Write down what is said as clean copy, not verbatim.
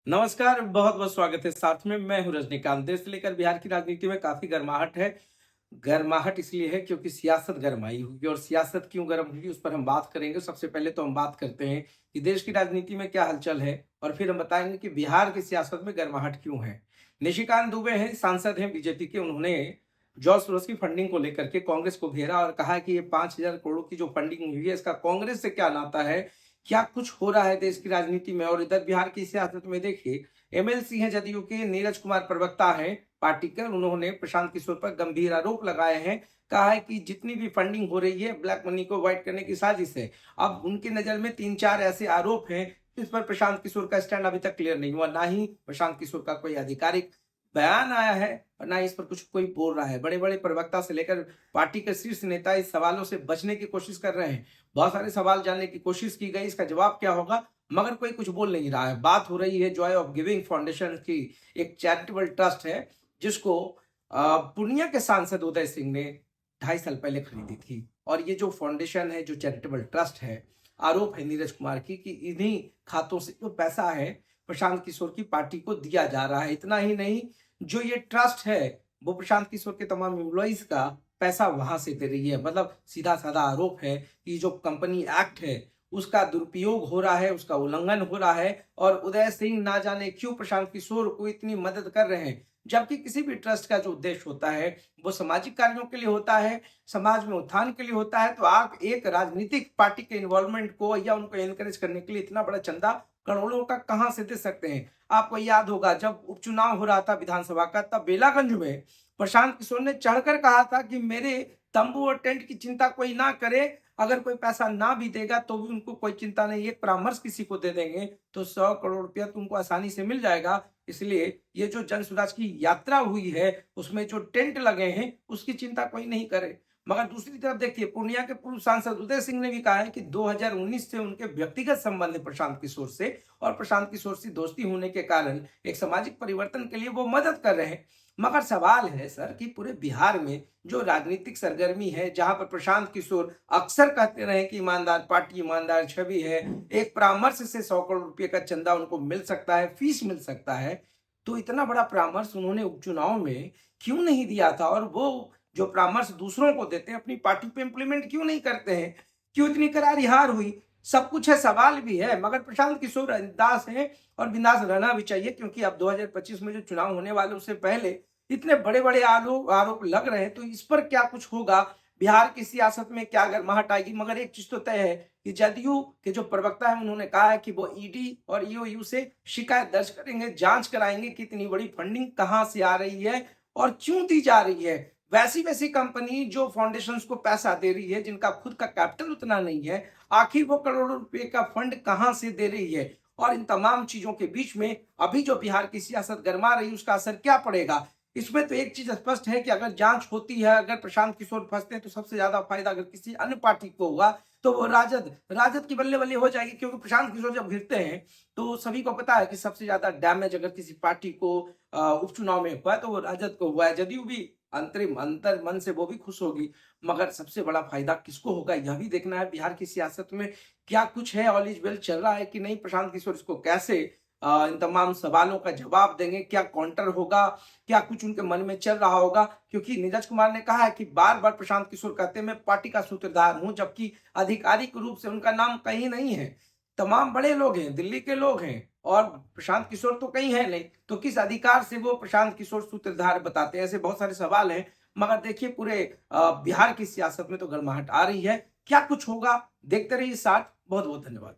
नमस्कार, बहुत बहुत स्वागत है। साथ में मैं हूं रजनीकांत। देश से लेकर बिहार की राजनीति में काफी गर्माहट है। गर्माहट इसलिए है क्योंकि सियासत गरमाई हुई और सियासत क्यों गर्म हुई उस पर हम बात करेंगे। सबसे पहले तो हम बात करते हैं कि देश की राजनीति में क्या हलचल है और फिर हम बताएंगे कि बिहार की सियासत में गर्माहट क्यों है। निशिकांत दुबे हैं, सांसद हैं बीजेपी के। उन्होंने जॉर्ज सोरोस की फंडिंग को लेकर के कांग्रेस को घेरा और कहा कि ये 5,000 करोड़ की जो फंडिंग हुई है इसका कांग्रेस से क्या नाता है, क्या कुछ हो रहा है देश की राजनीति में। और इधर बिहार की सियासत में देखिए, एमएलसी हैं जदयू के, नीरज कुमार प्रवक्ता हैं पार्टी के। उन्होंने प्रशांत किशोर पर गंभीर आरोप लगाए हैं। कहा है कि जितनी भी फंडिंग हो रही है ब्लैक मनी को व्हाइट करने की साजिश है। अब उनकी नजर में 3-4 ऐसे आरोप हैं जिस पर प्रशांत किशोर का स्टैंड अभी तक क्लियर नहीं हुआ। ना ही प्रशांत किशोर का कोई आधिकारिक बयान आया है और ना इस पर कुछ कोई बोल रहा है। बड़े बड़े प्रवक्ता से लेकर पार्टी के शीर्ष नेता इस सवालों से बचने की कोशिश कर रहे हैं। बहुत सारे सवाल जानने की कोशिश की गई, इसका जवाब क्या होगा, मगर कोई कुछ बोल नहीं रहा है। बात हो रही है जॉय ऑफ गिविंग फाउंडेशन की, एक चैरिटेबल ट्रस्ट है जिसको पूर्णिया के सांसद उदय सिंह ने 2.5 साल पहले खरीदी थी। और ये जो फाउंडेशन है, जो चैरिटेबल ट्रस्ट है, आरोप है नीरज कुमार की कि इन्हीं खातों से जो पैसा है प्रशांत किशोर की पार्टी को दिया जा रहा है। इतना ही नहीं, जो ये ट्रस्ट है वो प्रशांत किशोर के तमाम एम्प्लॉइज का पैसा वहां से दे रही है। मतलब सीधा साधा आरोप है कि जो कंपनी एक्ट है उसका दुरुपयोग हो रहा है, उसका उल्लंघन हो रहा है। और उदय सिंह ना जाने क्यों प्रशांत किशोर को इतनी मदद कर रहे हैं, जबकि किसी भी ट्रस्ट का जो उद्देश्य होता है वो सामाजिक कार्यों के लिए होता है, समाज में उत्थान के लिए होता है। तो आप एक राजनीतिक पार्टी के इन्वॉल्वमेंट को या उनको एनकरेज करने के लिए इतना बड़ा चंदा करोड़ों का कहां से दे सकते हैं। आपको याद होगा जब उपचुनाव हो रहा था विधानसभा का, तब बेलागंज में प्रशांत किशोर ने चढ़कर कहा था कि मेरे तंबू और टेंट की चिंता कोई ना करे, अगर कोई पैसा ना भी देगा तो भी उनको कोई चिंता नहीं, एक परामर्श किसी को दे देंगे तो 100 करोड़ रुपया तुमको आसानी से मिल जाएगा। इसलिए ये जो जन सुराज की यात्रा हुई है उसमें जो टेंट लगे हैं उसकी चिंता कोई नहीं करे। मगर दूसरी तरफ देखिए, पूर्णिया के पूर्व सांसद उदय सिंह ने भी कहा है कि 2019 से उनके व्यक्तिगत संबंध है प्रशांत किशोर से और प्रशांत किशोर से दोस्ती होने के कारण एक सामाजिक परिवर्तन के लिए वो मदद कर रहे हैं। मगर सवाल है सर कि पूरे बिहार में जो राजनीतिक सरगर्मी है, जहां पर प्रशांत किशोर अक्सर कहते रहे कि ईमानदार पार्टी, ईमानदार छवि है, एक परामर्श से 100 करोड़ रुपए का चंदा उनको मिल सकता है, फीस मिल सकता है, तो इतना बड़ा परामर्श उन्होंने उपचुनाव में क्यों नहीं दिया था। और वो जो परामर्श दूसरों को देते हैं अपनी पार्टी पे इंप्लीमेंट क्यों नहीं करते हैं, क्यों इतनी करारी हार हुई। सब कुछ है, सवाल भी है, मगर प्रशांत किशोर बिंदास हैं और बिंदास रहना भी चाहिए, क्योंकि अब 2025 में जो चुनाव होने वाले उससे पहले इतने बड़े बड़े आरोप आरोप लग रहे हैं। तो इस पर क्या कुछ होगा, बिहार की सियासत में क्या गर्माहट आएगी। मगर एक चीज तो तय है कि जदयू के जो प्रवक्ता है उन्होंने कहा है कि वो ईडी और ईओयू से शिकायत दर्ज करेंगे, जांच कराएंगे कि इतनी बड़ी फंडिंग कहां से आ रही है और क्यों दी जा रही है। वैसी वैसी कंपनी जो फाउंडेशंस को पैसा दे रही है, जिनका खुद का कैपिटल उतना नहीं है, आखिर वो करोड़ों रुपए का फंड कहां से दे रही है। और इन तमाम चीजों के बीच में अभी जो बिहार की सियासत गरमा रही है उसका असर क्या पड़ेगा। इसमें तो एक चीज स्पष्ट है कि अगर जांच होती है, अगर प्रशांत किशोर फंसते हैं, तो सबसे ज्यादा फायदा अगर किसी अन्य पार्टी को होगा तो वो राजद राजद की बल्ले बल्ले हो जाएगी। क्योंकि प्रशांत किशोर जब गिरते हैं तो सभी को पता है कि सबसे ज्यादा डैमेज अगर किसी पार्टी को उपचुनाव में हुआ है तो वो राजद को हुआ है। जदयू भी अंतरिम अंतर मन से वो भी खुश होगी, मगर सबसे बड़ा फायदा किसको होगा यह भी देखना है। बिहार की सियासत में क्या कुछ है, ऑल इज वेल चल रहा है कि नहीं, प्रशांत किशोर इसको कैसे इन तमाम सवालों का जवाब देंगे, क्या काउंटर होगा, क्या कुछ उनके मन में चल रहा होगा। क्योंकि नीरज कुमार ने कहा है कि बार बार प्रशांत किशोर कहते हैं मैं पार्टी का सूत्रधार हूं, जबकि आधिकारिक रूप से उनका नाम कहीं नहीं है। तमाम बड़े लोग हैं, दिल्ली के लोग हैं, और प्रशांत किशोर तो कहीं है नहीं, तो किस अधिकार से वो प्रशांत किशोर सूत्रधार बताते हैं। ऐसे बहुत सारे सवाल हैं। मगर देखिए, पूरे बिहार की सियासत में तो गर्माहट आ रही है। क्या कुछ होगा, देखते रहिए साथ। बहुत बहुत धन्यवाद।